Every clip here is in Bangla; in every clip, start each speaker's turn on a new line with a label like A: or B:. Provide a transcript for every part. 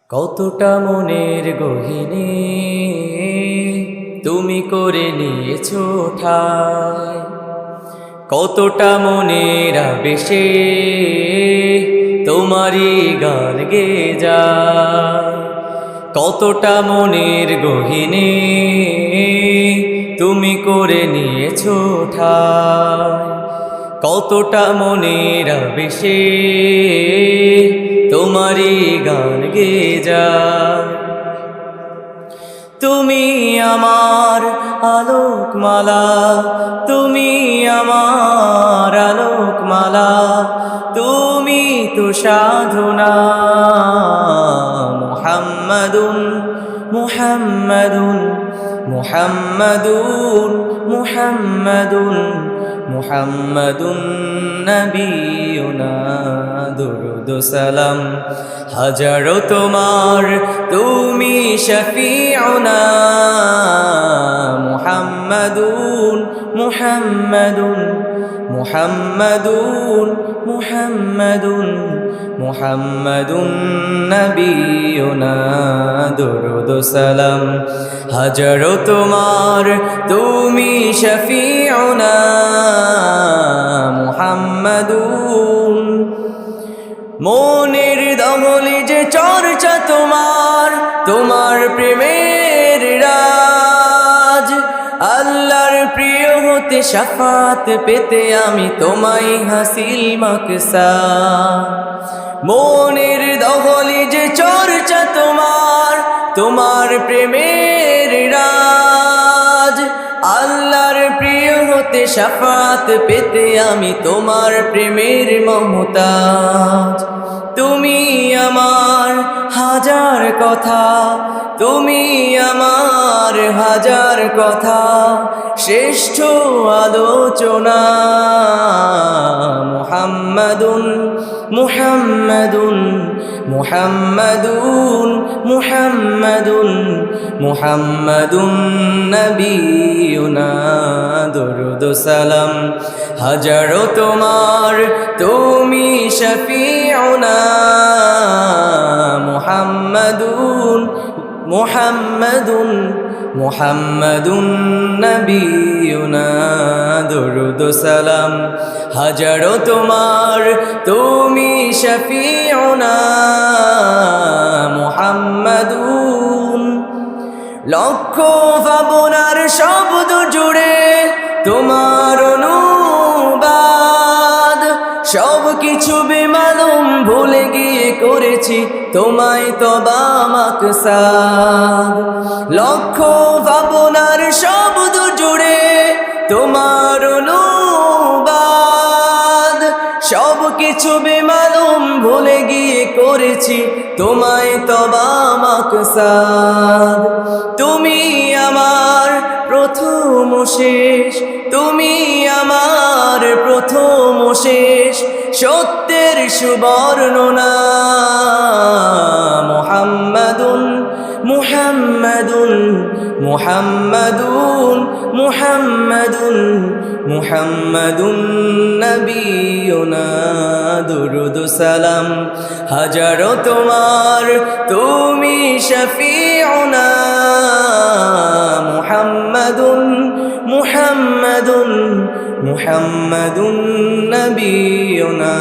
A: কতটা মনের গহিনী তুমি করে নিয়েছো ঠাই, কতটা মনের আবেশে তোমারই গান গেয়ে যায়। কতটা মনের গহিনী তুমি করে নিয়েছো ঠাই, কতটা মনের আবেশে তোমারই গান গেয়ে যায়। তুমি আমার আলোকমালা, তুমি আমার আলোকমালা, তুমি তো সাধনা। মুহাম্মাদুন মুহাম্মাদুন মুহাম্মাদুন মুহাম্মাদুন মুহাম্মাদুন নবিয়ুনা, দুরুদ সালাম হাজারো তোমার, তুমি শফিউনা। মুহাম্মাদুন মুহাম্মাদুন মুহাম্মাদুন মুহাম্মাদুন মুহাম্মাদুন নবিয়ুনা, দুরুদ সালাম হাজারো তোমার, তুমি শফিউনা। মুহাম্মাদুন মনের দহলে যে চর্চা তোমার, তোমার প্রেমের রাজ। আল্লাহর প্রিয় হতে শাফাত পেতে আমি তোমায় হাসিল মাকসাদ। মনের দহলে যে চর্চা তোমার, তোমার প্রেমের রাজ। আল্লাহর প্রিয় হতে শাফাত পেতে আমি তোমার প্রেমের মমতাজ। তুমি আমার হাজার কথা, তুমি আমার হাজার কথা, শ্রেষ্ঠ আলোচনা। মুহাম্মাদুন মুহাম্মাদুন মুহাম্মাদুন মুহাম্মাদুন মুহাম্মাদুন নবিয়ুনা, দুরুদ সালাম হাজারো তোমার, তুমি শফিউনা। মুহাম্মাদুন মুহাম্মাদুন মুহাম্মাদুন নবিয়ুনা, দুরুদ সালাম হাজারো তোমার, তুমি শফিউনা। মুহাম্মাদুন লক্ষ ভাবনার শব্দ জুড়ে তোমার অনুবাদ। সব কিছু বেমালুম ভুলে গিয়ে করেছি তোমায় তবা মাকসাদ। লক্ষ ভাবনার শব্দ জুড়ে তোমার অনুবাদ। সব কিছু বেমালুম ভুলে গিয়ে করেছি তোমায় তবা মাকসাদ। তুমি আমার প্রথম শেষ, তুমি আমার প্রথম শেষ, সত্যের সুবর্ণনা। মুহাম্মাদুন মুহাম্মাদুন মুহাম্মাদুন মুহাম্মাদুন মুহাম্মাদুন নবিয়ুনা, দুরুদ সালাম হাজারো তোমার, তুমি শফিউনা। মুহাম্মাদুন মুহাম্মাদুন মুহাম্মাদুন নবিয়ুনা,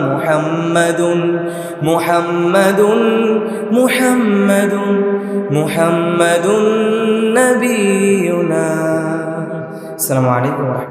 A: মুহাম্মাদুন মুহাম্মাদুন মুহাম্মাদুন মুহাম্মাদুন নবিয়ুনা। আসসালামু আলাইকুম।